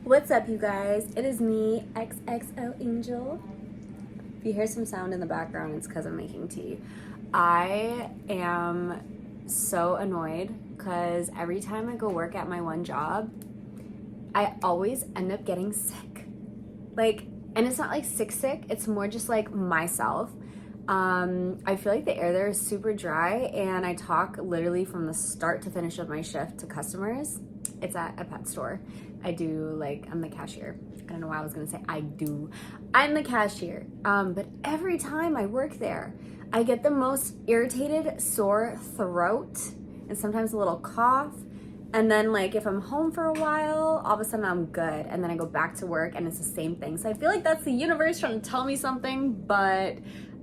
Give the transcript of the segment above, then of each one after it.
What's up, you guys? It is me, XXO Angel. If you hear some sound in the background, it's because I'm making tea. I am so annoyed because every time I go work at my one job, I always end up getting sick. And it's not like sick, it's more just like myself. I feel like the air there is super dry, and I talk literally from the start to finish of my shift to customers. It's at a pet store. I'm the cashier. I don't know why I was gonna say I do. I'm the cashier. But every time I work there, I get the most irritated, sore throat, and sometimes a little cough. And then if I'm home for a while, all of a sudden I'm good. And then I go back to work and it's the same thing. So I feel like that's the universe trying to tell me something, but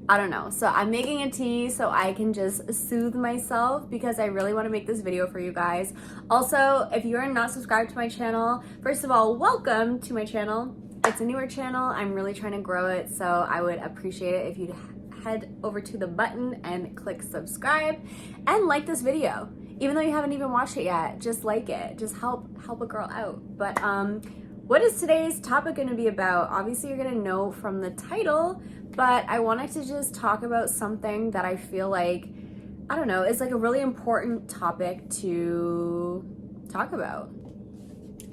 I don't know. So I'm making a tea so I can just soothe myself because I really want to make this video for you guys. Also, if you are not subscribed to my channel, first of all, welcome to my channel. It's a newer channel. I'm really trying to grow it, so I would appreciate it if you'd head over to the button and click subscribe and like this video. Even though you haven't even watched it yet, just like it. Just help a girl out. But what is today's topic going to be about? Obviously, you're going to know from the title, but I wanted to just talk about something that I feel like, I don't know, is like a really important topic to talk about.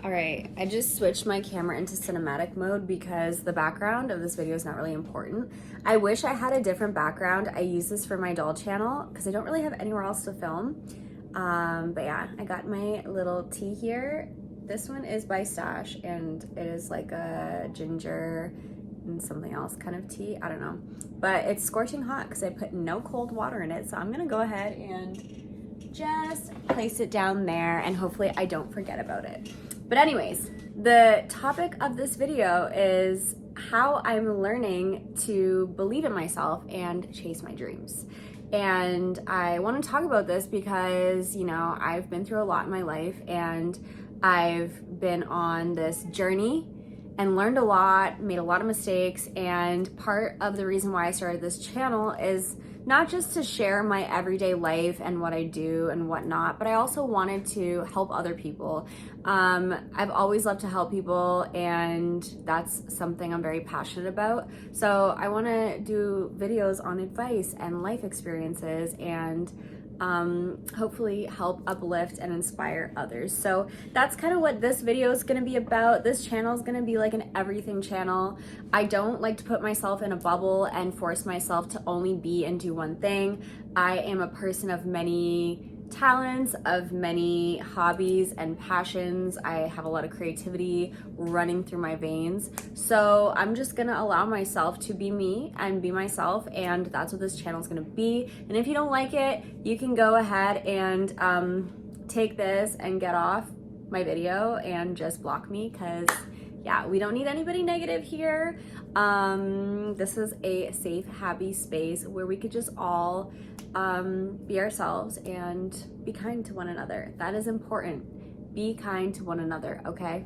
All right, I just switched my camera into cinematic mode because the background of this video is not really important. I wish I had a different background. I use this for my doll channel because I don't really have anywhere else to film. But yeah, I got my little tea here. This one is by Stash, and it is like a ginger and something else kind of tea. I don't know, but it's scorching hot because I put no cold water in it. So I'm gonna go ahead and just place it down there, and hopefully I don't forget about it. But anyways, the topic of this video is how I'm learning to believe in myself and chase my dreams. And I want to talk about this because, I've been through a lot in my life, and I've been on this journey and learned a lot, made a lot of mistakes. And part of the reason why I started this channel is not just to share my everyday life and what I do and whatnot, but I also wanted to help other people. I've always loved to help people, and that's something I'm very passionate about. So I want to do videos on advice and life experiences, and hopefully help uplift and inspire others. So that's kind of what this video is going to be about. This channel is going to be like an everything channel. I don't like to put myself in a bubble and force myself to only be and do one thing. I am a person of many talents, of many hobbies and passions. I have a lot of creativity running through my veins. So I'm just gonna allow myself to be me and be myself, and that's what this channel is gonna be. And if you don't like it, you can go ahead and take this and get off my video and just block me, because yeah, we don't need anybody negative here. This is a safe, happy space where we could just all be ourselves and be kind to one another. That is important. Be kind to one another, okay?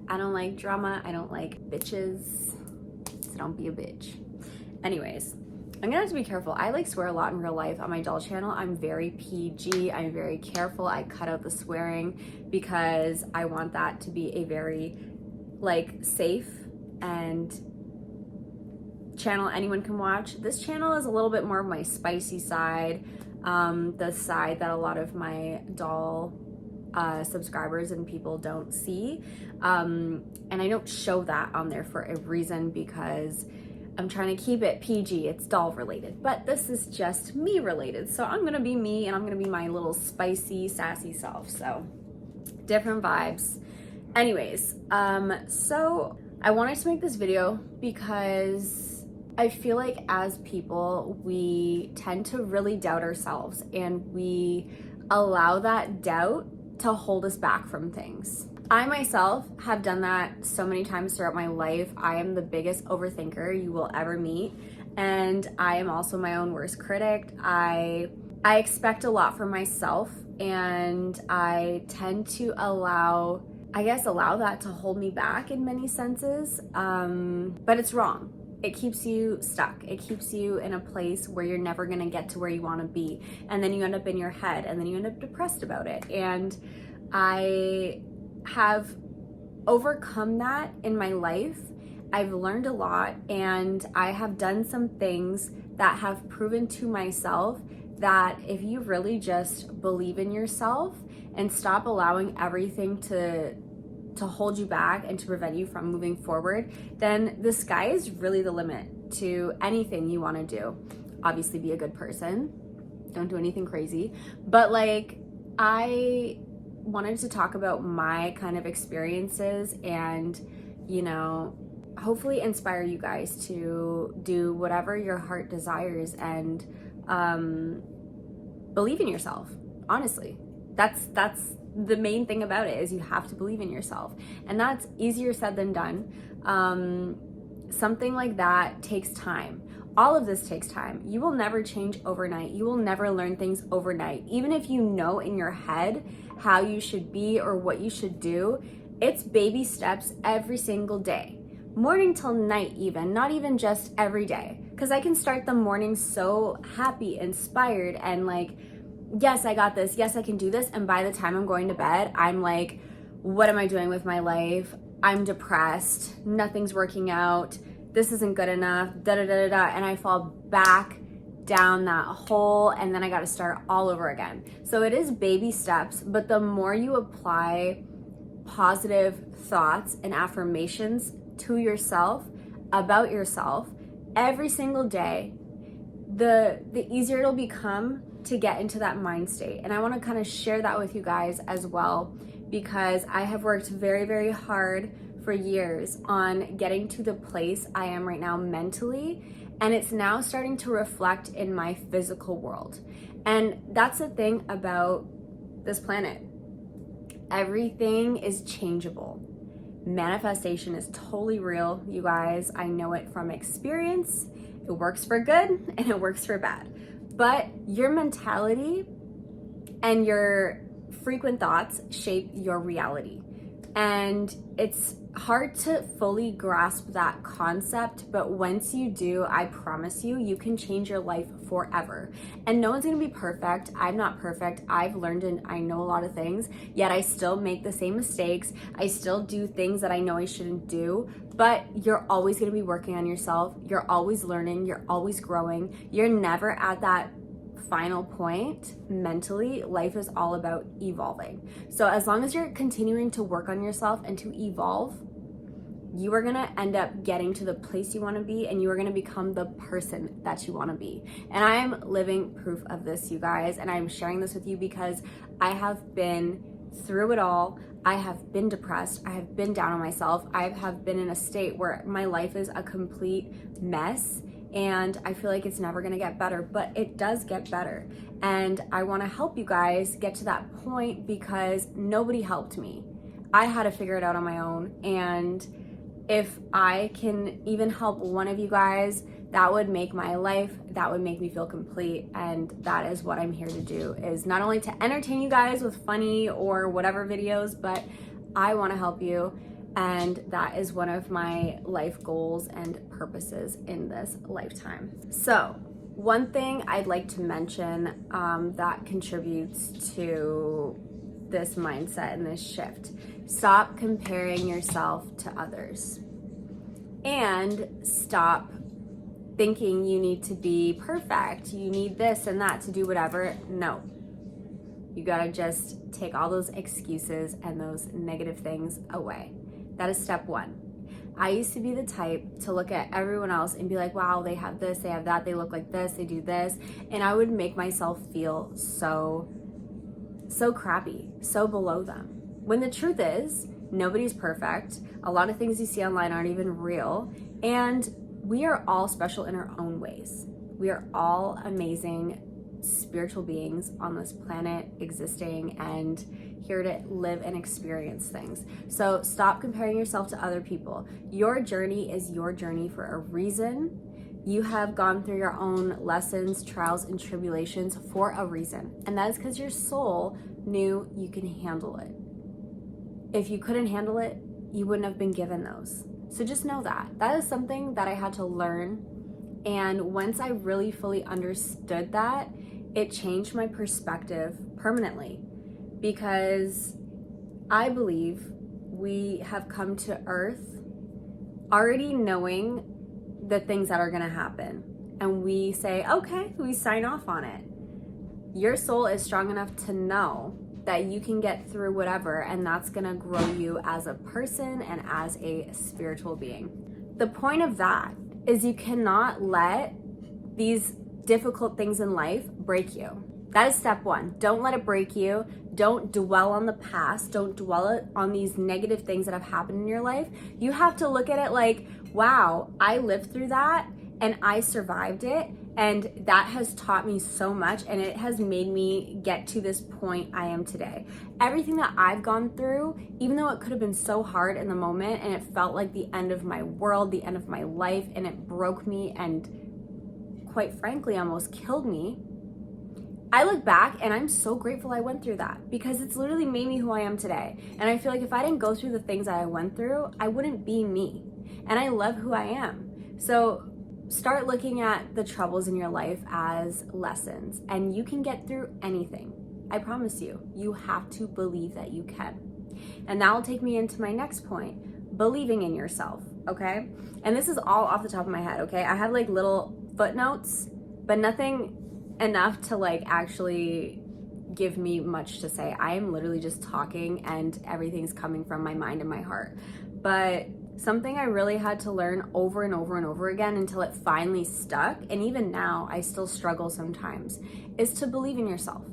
I don't like drama. I don't like bitches. So don't be a bitch. Anyways, I'm gonna have to be careful. I swear a lot in real life on my doll channel. I'm very PG. I'm very careful. I cut out the swearing because I want that to be a very safe and channel anyone can watch. This channel is a little bit more of my spicy side, the side that a lot of my doll subscribers and people don't see, and I don't show that on there for a reason, because I'm trying to keep it PG. It's doll related, but this is just me related, so I'm gonna be me, and I'm gonna be my little spicy, sassy self. So different vibes. Anyways, so I wanted to make this video because I feel like as people, we tend to really doubt ourselves, and we allow that doubt to hold us back from things. I myself have done that so many times throughout my life. I am the biggest overthinker you will ever meet, and I am also my own worst critic. I expect a lot from myself, and I tend to allow that to hold me back in many senses, but it's wrong. It keeps you stuck. It keeps you in a place where you're never gonna get to where you wanna be. And then you end up in your head, and then you end up depressed about it. And I have overcome that in my life. I've learned a lot, and I have done some things that have proven to myself that if you really just believe in yourself and stop allowing everything to hold you back and to prevent you from moving forward, then the sky is really the limit to anything you want to do. Obviously, be a good person. Don't do anything crazy. But like, I wanted to talk about my kind of experiences and, you know, hopefully inspire you guys to do whatever your heart desires and believe in yourself. Honestly, that's the main thing about it, is you have to believe in yourself, and that's easier said than done. Something like that takes time. All of this takes time. You will never change overnight. You will never learn things overnight. Even if you know in your head how you should be or what you should do, it's baby steps every single day. Morning till night even, not even just every day. Because I can start the morning so happy, inspired, and like, yes, I got this. Yes, I can do this. And by the time I'm going to bed, I'm like, what am I doing with my life? I'm depressed. Nothing's working out. This isn't good enough, da da da da da, and I fall back down that hole, and then I got to start all over again. So it is baby steps, but the more you apply positive thoughts and affirmations to yourself about yourself every single day, the easier it'll become to get into that mind state. And I want to kind of share that with you guys as well, because I have worked very, very hard for years on getting to the place I am right now mentally, and it's now starting to reflect in my physical world. And that's the thing about this planet. Everything is changeable. Manifestation is totally real, you guys. I know it from experience. It works for good and it works for bad. But your mentality and your frequent thoughts shape your reality. And it's hard to fully grasp that concept, but once you do, I promise you, you can change your life forever. And no one's gonna be perfect. I'm not perfect. I've learned and I know a lot of things, yet I still make the same mistakes. I still do things that I know I shouldn't do, but you're always gonna be working on yourself. You're always learning. You're always growing. You're never at that final point mentally. Life is all about evolving. So as long as you're continuing to work on yourself and to evolve, you are gonna end up getting to the place you wanna be, and you are gonna become the person that you wanna be. And I am living proof of this, you guys, and I'm sharing this with you because I have been through it all. I have been depressed. I have been down on myself. I have been in a state where my life is a complete mess, and I feel like it's never gonna get better, but it does get better. And I wanna help you guys get to that point because nobody helped me. I had to figure it out on my own, and if I can even help one of you guys, that would make my life, that would make me feel complete. And that is what I'm here to do, is not only to entertain you guys with funny or whatever videos, but I want to help you. And that is one of my life goals and purposes in this lifetime. So one thing I'd like to mention that contributes to this mindset and this shift: stop comparing yourself to others, and stop thinking you need to be perfect, you need this and that to do whatever. No, you gotta just take all those excuses and those negative things away. That is step one. I used to be the type to look at everyone else and be like, wow, they have this, they have that, they look like this, they do this, and I would make myself feel so crappy, so below them. When the truth is, nobody's perfect. A lot of things you see online aren't even real. And we are all special in our own ways. We are all amazing spiritual beings on this planet, existing and here to live and experience things. So stop comparing yourself to other people. Your journey is your journey for a reason. You have gone through your own lessons, trials, and tribulations for a reason. And that is because your soul knew you can handle it. If you couldn't handle it, you wouldn't have been given those. So just know that. That is something that I had to learn. And once I really fully understood that, it changed my perspective permanently, because I believe we have come to earth already knowing the things that are gonna happen. And we say, okay, we sign off on it. Your soul is strong enough to know that you can get through whatever, and that's gonna grow you as a person and as a spiritual being. The point of that is you cannot let these difficult things in life break you. That is step one. Don't let it break you. Don't dwell on the past. Don't dwell on these negative things that have happened in your life. You have to look at it like, wow, I lived through that and I survived it. And that has taught me so much, and it has made me get to this point I am today. Everything that I've gone through, even though it could have been so hard in the moment and it felt like the end of my world, the end of my life, and it broke me and quite frankly almost killed me, I look back and I'm so grateful I went through that, because it's literally made me who I am today. And I feel like if I didn't go through the things that I went through, I wouldn't be me. And I love who I am. So start looking at the troubles in your life as lessons, and you can get through anything. I promise you. You have to believe that you can. And that will take me into my next point, believing in yourself, okay? And this is all off the top of my head, okay? I have like little footnotes, but nothing enough to like actually give me much to say. I am literally just talking and everything's coming from my mind and my heart. But something I really had to learn over and over and over again until it finally stuck, and even now I still struggle sometimes, is to believe in yourself.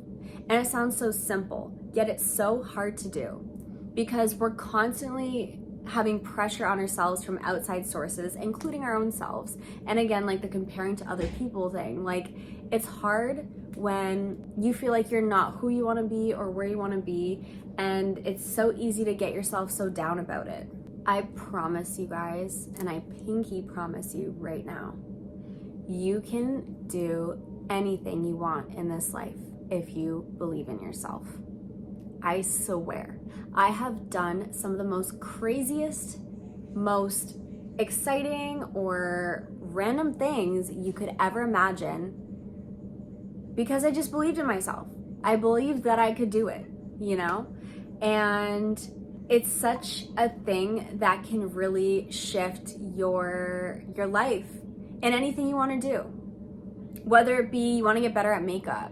And it sounds so simple, yet it's so hard to do, because we're constantly having pressure on ourselves from outside sources, including our own selves. And again, like the comparing to other people thing, like it's hard when you feel like you're not who you want to be or where you want to be, and it's so easy to get yourself so down about it. I promise you guys, and I pinky promise you right now, you can do anything you want in this life if you believe in yourself. I swear, I have done some of the most craziest, most exciting or random things you could ever imagine because I just believed in myself. I believed that I could do it, you know? And it's such a thing that can really shift your life in anything you want to do. Whether it be you want to get better at makeup,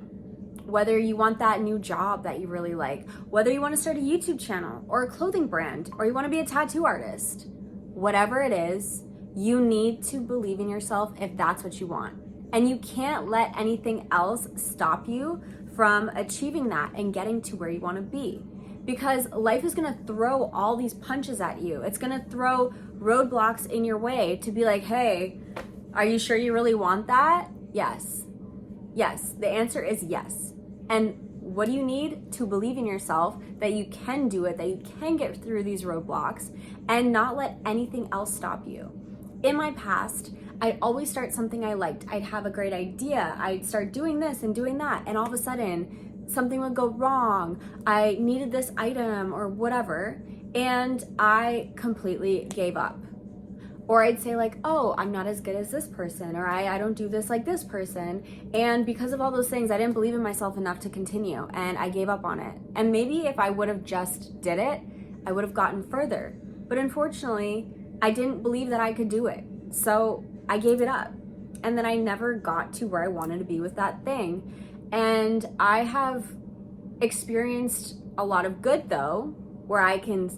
whether you want that new job that you really like, whether you want to start a YouTube channel or a clothing brand, or you want to be a tattoo artist, whatever it is, you need to believe in yourself if that's what you want. And you can't let anything else stop you from achieving that and getting to where you want to be. Because life is gonna throw all these punches at you. It's gonna throw roadblocks in your way to be like, hey, are you sure you really want that? Yes. Yes, the answer is yes. And what do you need to believe in yourself that you can do it, that you can get through these roadblocks and not let anything else stop you? In my past, I'd always start something I liked. I'd have a great idea. I'd start doing this and doing that. And all of a sudden, something would go wrong. I needed this item or whatever, and I completely gave up. Or I'd say like, oh, I'm not as good as this person, or I don't do this like this person. And because of all those things, I didn't believe in myself enough to continue, and I gave up on it. And maybe if I would have just did it, I would have gotten further. But unfortunately, I didn't believe that I could do it. So I gave it up. And then I never got to where I wanted to be with that thing. And I have experienced a lot of good though, where I can,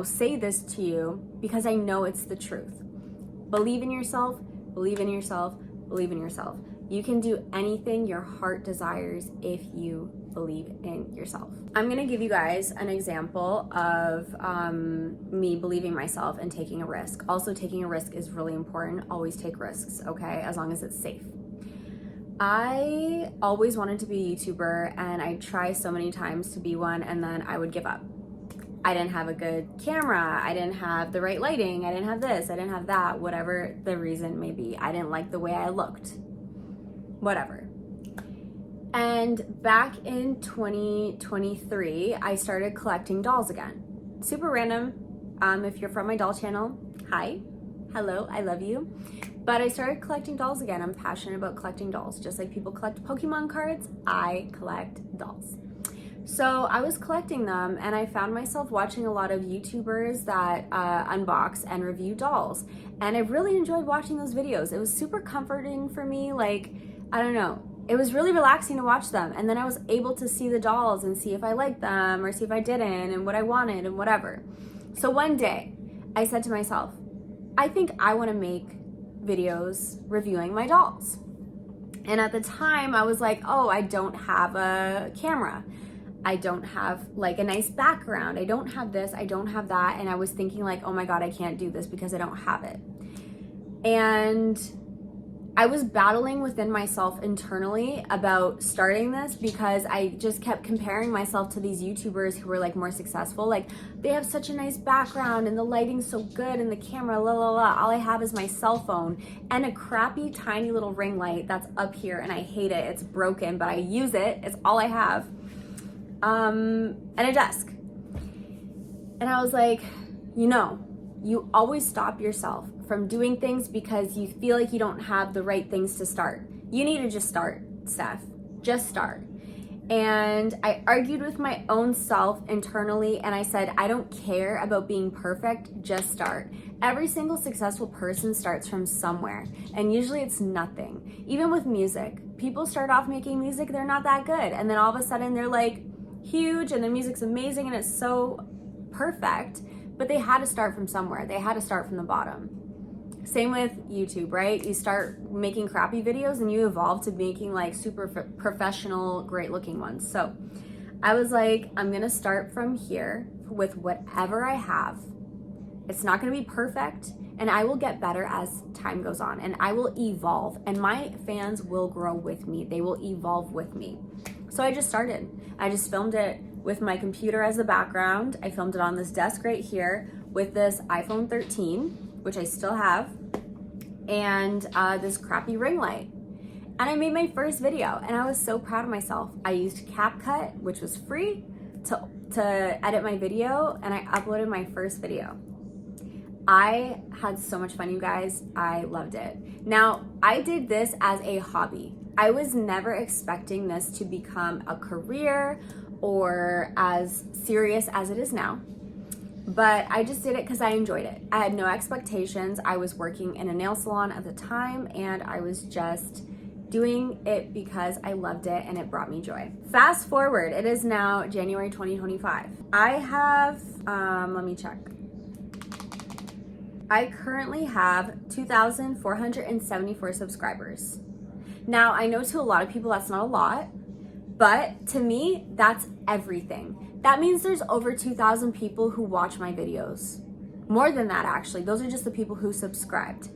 say this to you because I know it's the truth. Believe in yourself, believe in yourself, believe in yourself. You can do anything your heart desires if you believe in yourself. I'm gonna give you guys an example of me believing myself and taking a risk. Also, taking a risk is really important. Always take risks, okay? As long as it's safe. I always wanted to be a YouTuber, and I tried so many times to be one, and then I would give up. I didn't have a good camera, I didn't have the right lighting, I didn't have this, I didn't have that, whatever the reason may be. I didn't like the way I looked, whatever. And back in 2023, I started collecting dolls again. Super random. If you're from my doll channel, hi, hello, I love you. But I started collecting dolls again. I'm passionate about collecting dolls. Just like people collect Pokemon cards, I collect dolls. So I was collecting them and I found myself watching a lot of YouTubers that unbox and review dolls. And I really enjoyed watching those videos. It was super comforting for me. Like, I don't know. It was really relaxing to watch them. And then I was able to see the dolls and see if I liked them or see if I didn't and what I wanted and whatever. So one day I said to myself, I think I want to make videos reviewing my dolls. And at the time I was like, oh, I don't have a camera. I don't have like a nice background. I don't have this, I don't have that. And I was thinking like, oh my God, I can't do this because I don't have it. And I was battling within myself internally about starting this because I just kept comparing myself to these YouTubers who were like more successful. Like, they have such a nice background and the lighting's so good and the camera, la la la. All I have is my cell phone and a crappy tiny little ring light that's up here and I hate it. It's broken, but I use it. It's all I have. And a desk. And I was like, you always stop yourself from doing things because you feel like you don't have the right things to start. You need to just start, Steph. Just start. And I argued with my own self internally and I said, I don't care about being perfect, just start. Every single successful person starts from somewhere, and usually it's nothing. Even with music, people start off making music, they're not that good, and then all of a sudden they're like huge and the music's amazing and it's so perfect, but they had to start from somewhere. They had to start from the bottom. Same with YouTube, right? You start making crappy videos and you evolve to making like super professional, great looking ones. So I was like, I'm gonna start from here with whatever I have. It's not gonna be perfect, and I will get better as time goes on, and I will evolve, and my fans will grow with me. They will evolve with me. So I just started. I just filmed it with my computer as the background. I filmed it on this desk right here with this iPhone 13, which I still have, and this crappy ring light. And I made my first video and I was so proud of myself. I used CapCut, which was free, to edit my video, and I uploaded my first video. I had so much fun, you guys. I loved it. Now, I did this as a hobby. I was never expecting this to become a career or as serious as it is now. But I just did it because I enjoyed it. I had no expectations. I was working in a nail salon at the time and I was just doing it because I loved it and it brought me joy. Fast forward, it is now January 2025. I have, let me check. I currently have 2,474 subscribers. Now, I know to a lot of people that's not a lot, but to me, that's everything. That means there's over 2,000 people who watch my videos. More than that, actually. Those are just the people who subscribed.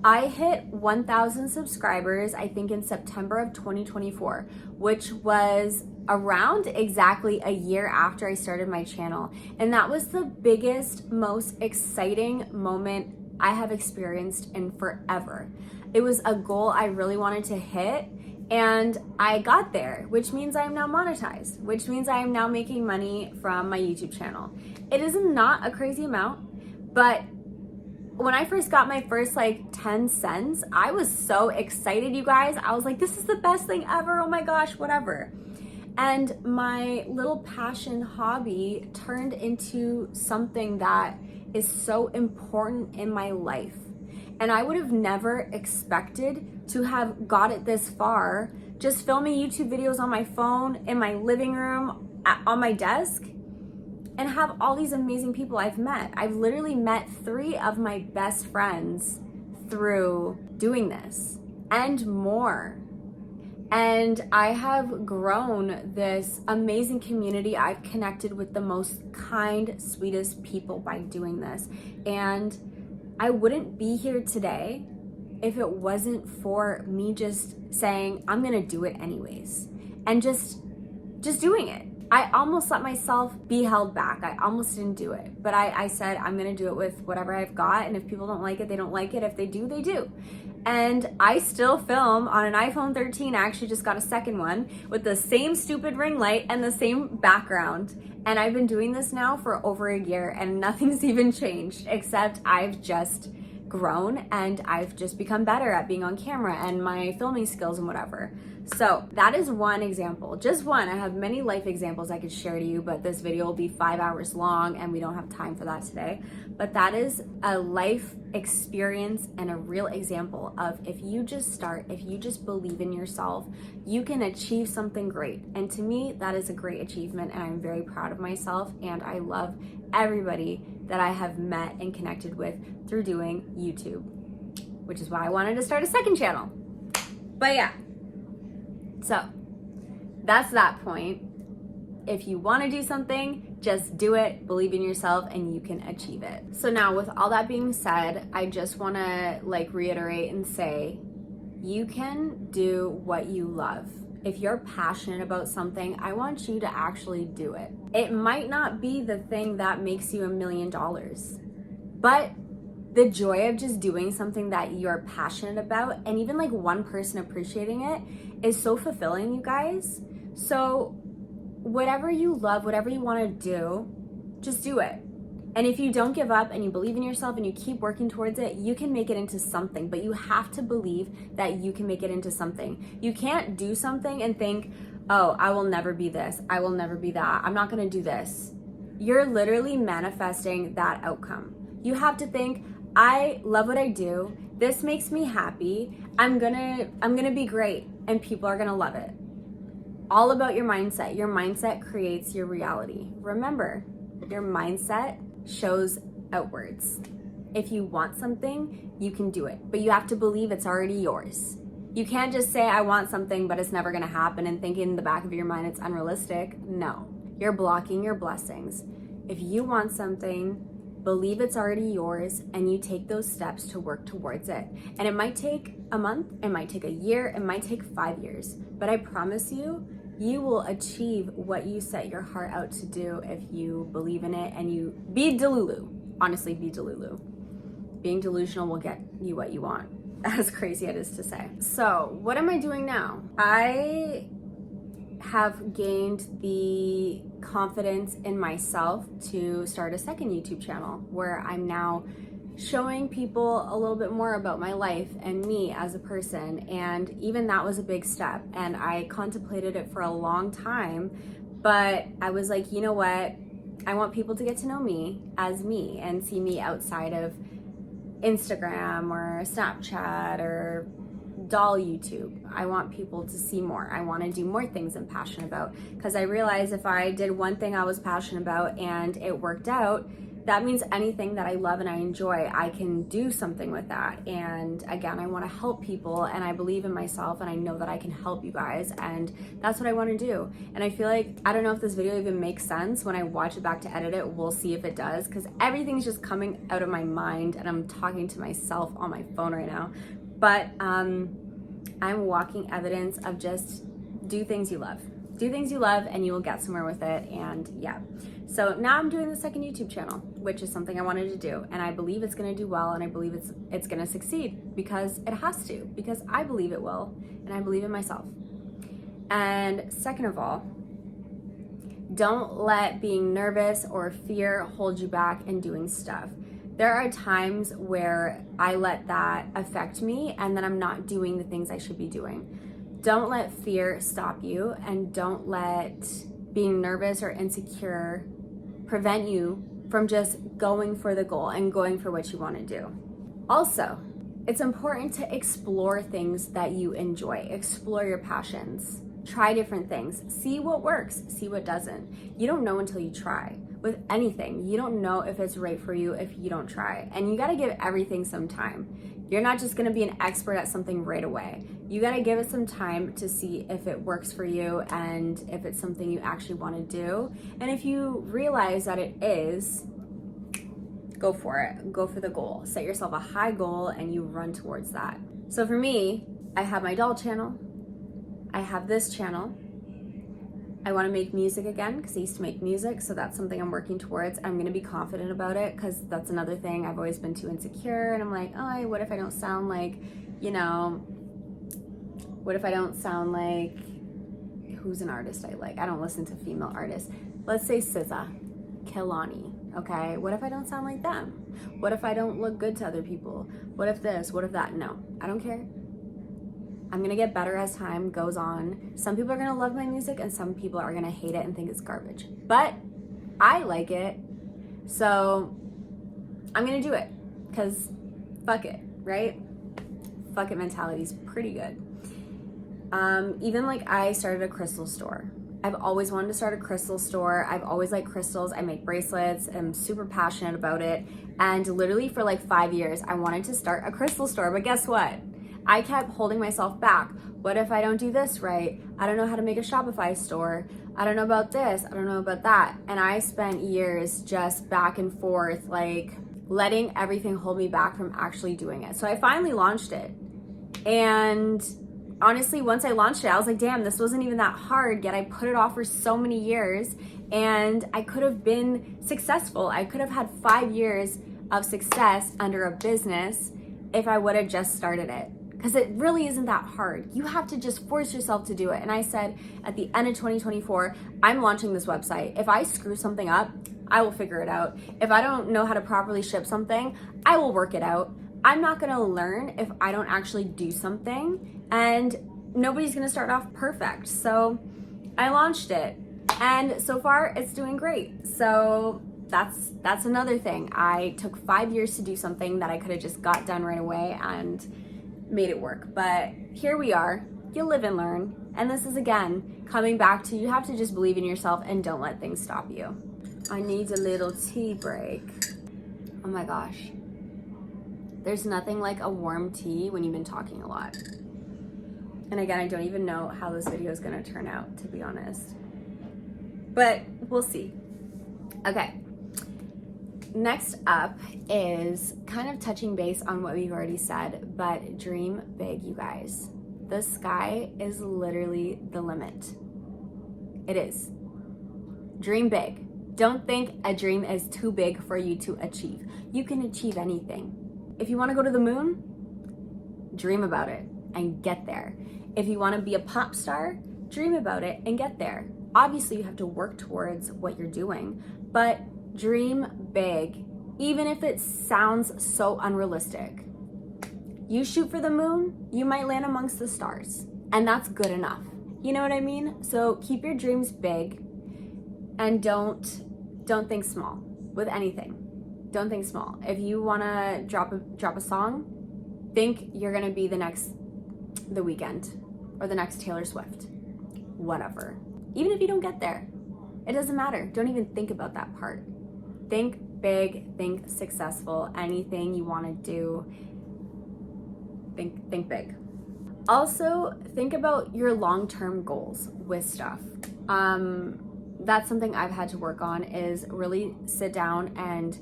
I hit 1,000 subscribers, I think in September of 2024, which was around exactly a year after I started my channel. And that was the biggest, most exciting moment I have experienced in forever. It was a goal I really wanted to hit, and I got there, which means I am now monetized, which means I am now making money from my YouTube channel. It is not a crazy amount, but when I first got my first like 10 cents, I was so excited, you guys. I was like, this is the best thing ever. Oh my gosh, whatever. And my little passion hobby turned into something that is so important in my life. And I would have never expected to have got it this far, just filming YouTube videos on my phone, in my living room, on my desk, and have all these amazing people I've met. I've literally met 3 of my best friends through doing this and more. And I have grown this amazing community. I've connected with the most kind, sweetest people by doing this. And I wouldn't be here today if it wasn't for me just saying, I'm gonna do it anyways. And just doing it. I almost let myself be held back. I almost didn't do it. But I said, I'm gonna do it with whatever I've got. And if people don't like it, they don't like it. If they do, they do. And I still film on an iPhone 13. I actually just got a second one with the same stupid ring light and the same background. And I've been doing this now for over a year and nothing's even changed, except I've just grown and I've just become better at being on camera and my filming skills and whatever. So that is one example, just one. I have many life examples I could share to you, but this video will be 5 hours long and we don't have time for that today. But that is a life experience and a real example of if you just start, if you just believe in yourself, you can achieve something great. And to me, that is a great achievement and I'm very proud of myself, and I love everybody that I have met and connected with through doing YouTube, which is why I wanted to start a second channel. But yeah, so that's that point. If you want to do something, just do it, believe in yourself, and you can achieve it. So now with all that being said, I just want to reiterate and say, you can do what you love. If you're passionate about something, I want you to actually do it. It might not be the thing that makes you $1 million, but the joy of just doing something that you're passionate about, and even one person appreciating it, is so fulfilling, you guys. So whatever you love, whatever you want to do, just do it. And if you don't give up and you believe in yourself and you keep working towards it, you can make it into something, but you have to believe that you can make it into something. You can't do something and think, oh, I will never be this, I will never be that, I'm not gonna do this. You're literally manifesting that outcome. You have to think, I love what I do, this makes me happy, I'm gonna be great, and people are gonna love it. All about your mindset. Your mindset creates your reality. Remember, your mindset shows outwards. If you want something, you can do it, but you have to believe it's already yours. You can't just say, I want something, but it's never gonna happen, and think in the back of your mind it's unrealistic. No, you're blocking your blessings. If you want something, believe it's already yours, and you take those steps to work towards it. And it might take a month, it might take a year, it might take 5 years, but I promise you, you will achieve what you set your heart out to do if you believe in it and you be Delulu. Honestly, be Delulu. Being delusional will get you what you want, as crazy it is to say. So what am I doing now? I have gained the confidence in myself to start a second YouTube channel where I'm now showing people a little bit more about my life and me as a person. And even that was a big step, and I contemplated it for a long time, but I was like, you know what, I want people to get to know me as me and see me outside of Instagram or Snapchat or doll YouTube. I want people to see more. I want to do more things I'm passionate about, because I realized if I did one thing I was passionate about and it worked out, that means anything that I love and I enjoy, I can do something with that. And again, I want to help people, and I believe in myself, and I know that I can help you guys, and that's what I want to do. And I feel like, I don't know if this video even makes sense. When I watch it back to edit it, we'll see if it does, because everything's just coming out of my mind and I'm talking to myself on my phone right now. But I'm walking evidence of just do things you love. Do things you love and you will get somewhere with it. And yeah, so now I'm doing the second YouTube channel, which is something I wanted to do, and I believe it's going to do well, and I believe it's going to succeed, because it has to, because I believe it will, and I believe in myself. And second of all, don't let being nervous or fear hold you back in doing stuff. There are times where I let that affect me and then I'm not doing the things I should be doing. Don't let fear stop you, and don't let being nervous or insecure prevent you from just going for the goal and going for what you want to do. Also, it's important to explore things that you enjoy. Explore your passions. Try different things. See what works, see what doesn't. You don't know until you try. With anything, you don't know if it's right for you if you don't try. And you gotta give everything some time. You're not just gonna be an expert at something right away. You gotta give it some time to see if it works for you and if it's something you actually wanna do. And if you realize that it is, go for it. Go for the goal. Set yourself a high goal and you run towards that. So for me, I have my doll channel. I have this channel. I want to make music again, because I used to make music, so that's something I'm working towards. I'm going to be confident about it, because that's another thing. I've always been too insecure, and I'm like, oh, what if I don't sound like, what if I don't sound like, who's an artist I like? I don't listen to female artists. Let's say SZA, Kehlani. okay? What if I don't sound like them? What if I don't look good to other people? What if this? What if that? No, I don't care. I'm gonna get better as time goes on. Some people are gonna love my music and some people are gonna hate it and think it's garbage. But I like it, so I'm gonna do it, because fuck it, right? Fuck it mentality is pretty good. Even like I started a crystal store. I've always wanted to start a crystal store. I've always liked crystals. I make bracelets. I'm super passionate about it. And literally for like 5 years, I wanted to start a crystal store. But guess what? I kept holding myself back. What if I don't do this right? I don't know how to make a Shopify store. I don't know about this. I don't know about that. And I spent years just back and forth, like letting everything hold me back from actually doing it. So I finally launched it. And honestly, once I launched it, I was like, damn, this wasn't even that hard, yet I put it off for so many years, and I could have been successful. I could have had 5 years of success under a business if I would have just started it, because it really isn't that hard. You have to just force yourself to do it. And I said at the end of 2024, I'm launching this website. If I screw something up, I will figure it out. If I don't know how to properly ship something, I will work it out. I'm not gonna learn if I don't actually do something, and nobody's gonna start off perfect. So I launched it, and so far it's doing great. So that's another thing. I took 5 years to do something that I could have just got done right away and made it work. But here we are. You live and learn. And this is, again, coming back to, you have to just believe in yourself and don't let things stop you. I need a little tea break. Oh my gosh. There's nothing like a warm tea when you've been talking a lot. And again, I don't even know how this video is gonna turn out, to be honest. But we'll see. Okay. Next up is kind of touching base on what we've already said, but dream big, you guys. The sky is literally the limit. It is. Dream big. Don't think a dream is too big for you to achieve. You can achieve anything. If you want to go to the moon, dream about it and get there. If you want to be a pop star, dream about it and get there. Obviously, you have to work towards what you're doing, but dream big, even if it sounds so unrealistic. You shoot for the moon, you might land amongst the stars, and that's good enough. You know what I mean? So keep your dreams big, and don't think small with anything. Don't think small. If you wanna drop a song, think you're gonna be the Weeknd or the next Taylor Swift. Whatever. Even if you don't get there, it doesn't matter. Don't even think about that part. Think big, think successful. Anything you wanna do, think big. Also, think about your long-term goals with stuff. That's something I've had to work on, is really sit down and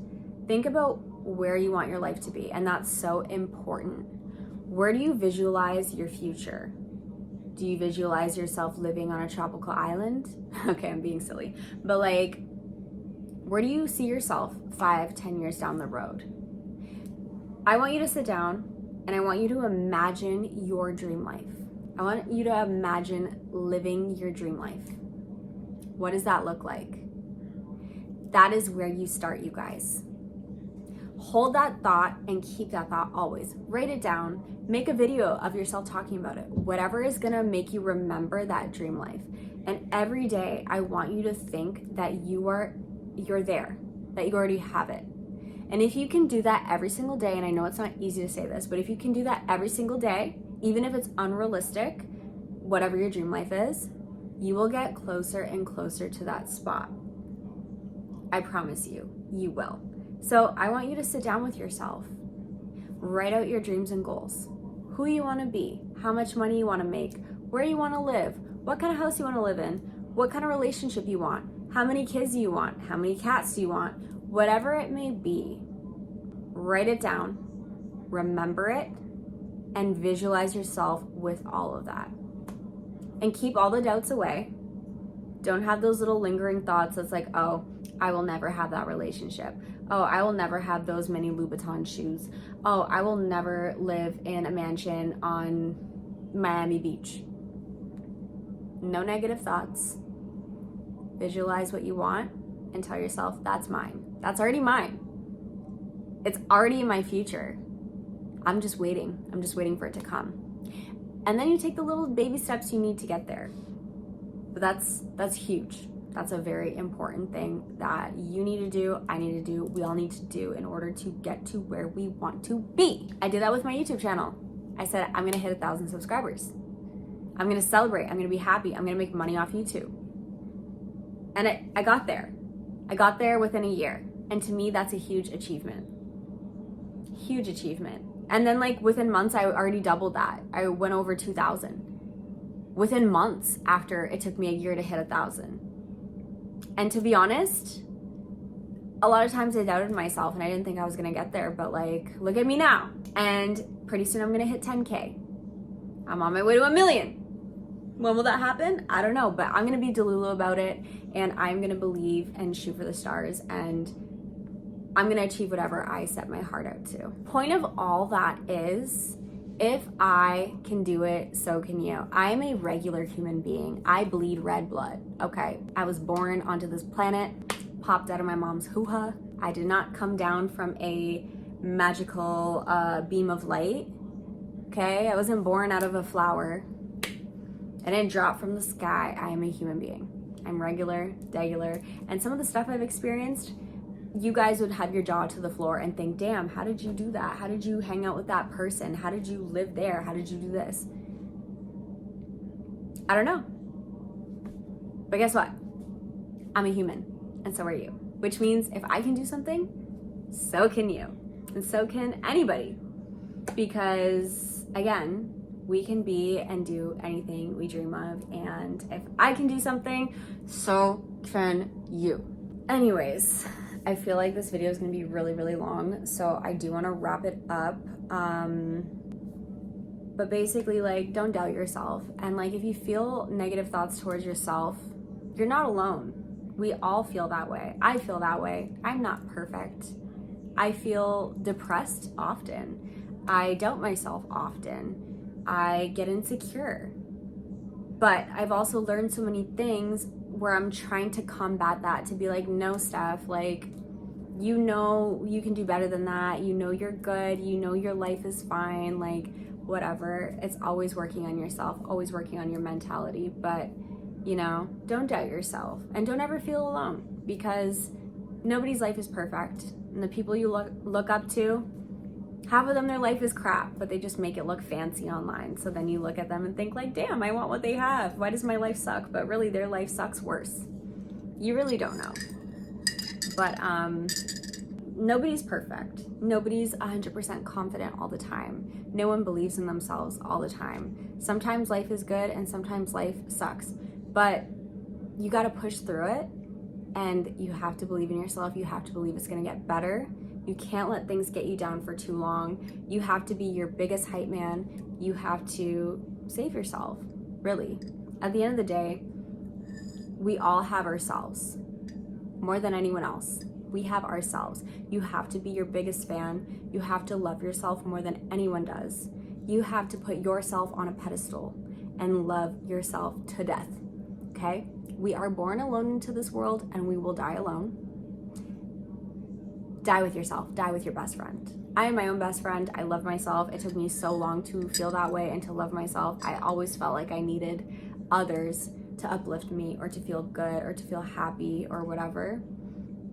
think about where you want your life to be. And that's so important. Where do you visualize your future? Do you visualize yourself living on a tropical island? Okay, I'm being silly. But like, where do you see yourself 5-10 years down the road? I want you to sit down and I want you to imagine your dream life. I want you to imagine living your dream life. What does that look like? That is where you start, you guys. Hold that thought and keep that thought always. Write it down. Make a video of yourself talking about it. Whatever is gonna make you remember that dream life. And every day, I want you to think that you're there, that you already have it. And if you can do that every single day, and I know it's not easy to say this, but if you can do that every single day, even if it's unrealistic, whatever your dream life is, you will get closer and closer to that spot. I promise you, you will. So I want you to sit down with yourself, write out your dreams and goals, who you want to be, how much money you want to make, where you want to live, what kind of house you want to live in, what kind of relationship you want, how many kids do you want, how many cats do you want, whatever it may be. Write it down, remember it, and visualize yourself with all of that. And keep all the doubts away. Don't have those little lingering thoughts that's like, oh, I will never have that relationship. Oh, I will never have those many Louboutin shoes. Oh, I will never live in a mansion on Miami Beach. No negative thoughts. Visualize what you want and tell yourself, that's mine. That's already mine. It's already in my future. I'm just waiting. I'm just waiting for it to come. And then you take the little baby steps you need to get there. But that's huge. That's a very important thing that you need to do, I need to do, we all need to do in order to get to where we want to be. I did that with my YouTube channel. I said, I'm gonna hit 1,000 subscribers. I'm gonna celebrate, I'm gonna be happy, I'm gonna make money off YouTube. And I got there. I got there within a year. And to me, that's a huge achievement. Huge achievement. And then like within months, I already doubled that. I went over 2,000. Within months after it took me a year to hit 1,000. And to be honest, a lot of times I doubted myself and I didn't think I was gonna get there, but like, look at me now. And pretty soon I'm gonna hit 10K. I'm on my way to 1 million. When will that happen? I don't know, but I'm gonna be Delulu about it, and I'm gonna believe and shoot for the stars, and I'm gonna achieve whatever I set my heart out to. Point of all that is, if I can do it, so can you. I am a regular human being. I bleed red blood, okay? I was born onto this planet, popped out of my mom's hoo-ha. I did not come down from a magical beam of light, okay? I wasn't born out of a flower. I didn't drop from the sky. I am a human being. I'm regular, and some of the stuff I've experienced, you guys would have your jaw to the floor and think, damn, how did you do that? How did you hang out with that person? How did you live there? How did you do this? I don't know. But guess what? I'm a human, and so are you. Which means if I can do something, so can you. And so can anybody. Because, again, we can be and do anything we dream of. And if I can do something, so can you. Anyways, I feel like this video is going to be really, really long, so I do want to wrap it up. But basically, like, don't doubt yourself. And like, if you feel negative thoughts towards yourself, you're not alone. We all feel that way. I feel that way. I'm not perfect. I feel depressed often. I doubt myself often. I get insecure. But I've also learned so many things where I'm trying to combat that, to be like, no, Steph, like, you know you can do better than that. You know you're good. You know your life is fine. Like, whatever. It's always working on yourself, always working on your mentality. But, you know, don't doubt yourself, and don't ever feel alone, because nobody's life is perfect. And the people you look up to, half of them, their life is crap, but they just make it look fancy online. So then you look at them and think like, damn, I want what they have. Why does my life suck? But really, their life sucks worse. You really don't know. But nobody's perfect. Nobody's 100% confident all the time. No one believes in themselves all the time. Sometimes life is good and sometimes life sucks. But you got to push through it, and you have to believe in yourself. You have to believe it's going to get better. You can't let things get you down for too long. You have to be your biggest hype man. You have to save yourself, really. At the end of the day, we all have ourselves more than anyone else. We have ourselves. You have to be your biggest fan. You have to love yourself more than anyone does. You have to put yourself on a pedestal and love yourself to death, okay? We are born alone into this world, and we will die alone. Die with yourself. Die with your best friend. I am my own best friend. I love myself. It took me so long to feel that way and to love myself. I always felt like I needed others to uplift me or to feel good or to feel happy or whatever.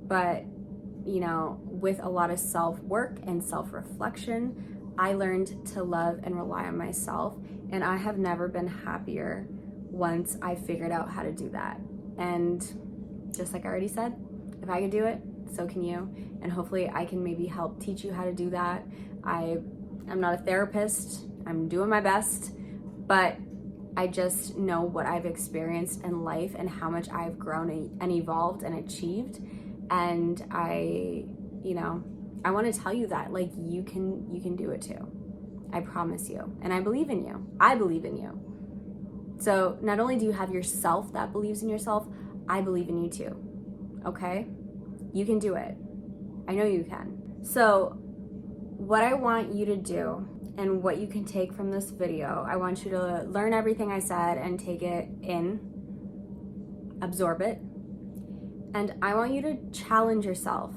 But, you know, with a lot of self-work and self-reflection, I learned to love and rely on myself. And I have never been happier once I figured out how to do that. And just like I already said, if I could do it, so can you. And hopefully I can maybe help teach you how to do that. I'm not a therapist. I'm doing my best, but I just know what I've experienced in life and how much I've grown and evolved and achieved. And I want to tell you that, like, you can do it too. I promise you. And I believe in you. I believe in you. So not only do you have yourself that believes in yourself, I believe in you too. Okay? You can do it. I know you can. So what I want you to do, and what you can take from this video, I want you to learn everything I said and take it in, absorb it. And I want you to challenge yourself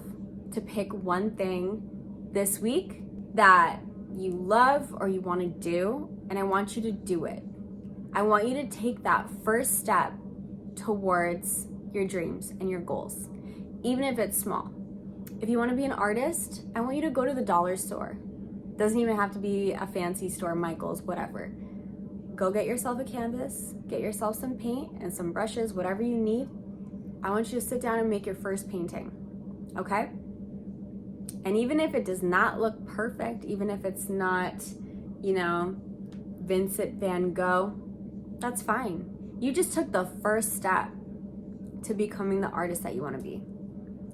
to pick one thing this week that you love or you want to do, and I want you to do it. I want you to take that first step towards your dreams and your goals, even if it's small. If you want to be an artist, I want you to go to the dollar store. Doesn't even have to be a fancy store, Michael's, whatever. Go get yourself a canvas, get yourself some paint and some brushes, whatever you need. I want you to sit down and make your first painting, okay? And even if it does not look perfect, even if it's not, Vincent van Gogh, that's fine. You just took the first step to becoming the artist that you want to be.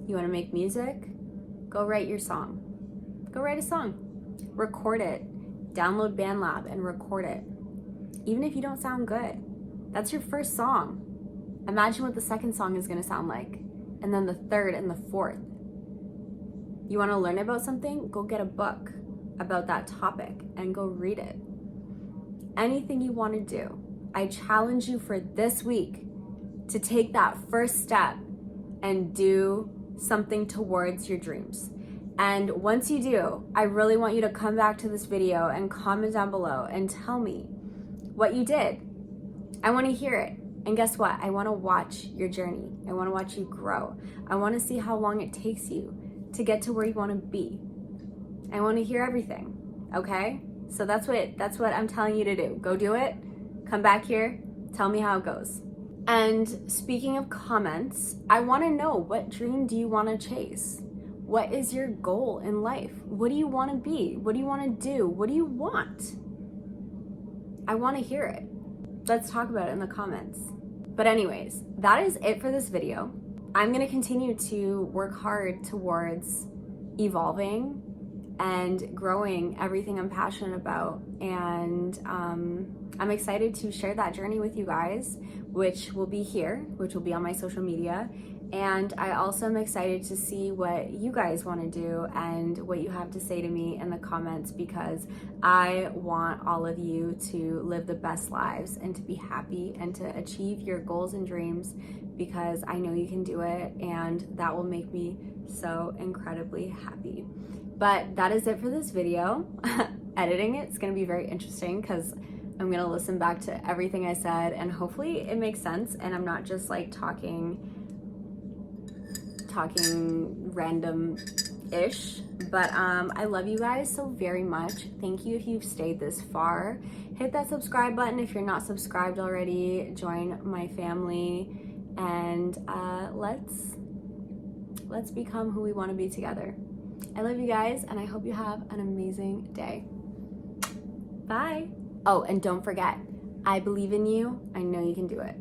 You want to make music? Go write your song. Go write a song. Record it. Download BandLab and record it. Even if you don't sound good, that's your first song. Imagine what the second song is going to sound like, and then the third and the fourth. You want to learn about something? Go get a book about that topic and go read it. Anything you want to do, I challenge you for this week to take that first step and do something towards your dreams. And once you do, I really want you to come back to this video and comment down below and tell me what you did. I want to hear it. And guess what? I want to watch your journey. I want to watch you grow. I want to see how long it takes you to get to where you want to be. I want to hear everything. Okay? So that's what I'm telling you to do. Go do it. Come back here. Tell me how it goes. And speaking of comments, I want to know, what dream do you want to chase? What is your goal in life? What do you want to be? What do you want to do? What do you want? I want to hear it. Let's talk about it in the comments. But anyways, that is it for this video. I'm going to continue to work hard towards evolving and growing everything I'm passionate about. And I'm excited to share that journey with you guys, which will be here, which will be on my social media. And I also am excited to see what you guys want to do and what you have to say to me in the comments, because I want all of you to live the best lives and to be happy and to achieve your goals and dreams, because I know you can do it, and that will make me so incredibly happy. But that is it for this video. Editing it's going to be very interesting because I'm going to listen back to everything I said, and hopefully it makes sense and I'm not just like talking random-ish. But I love you guys so very much. Thank you if you've stayed this far. Hit that subscribe button if you're not subscribed already. Join my family, and let's become who we want to be together. I love you guys, and I hope you have an amazing day. Bye. Oh, and don't forget, I believe in you. I know you can do it.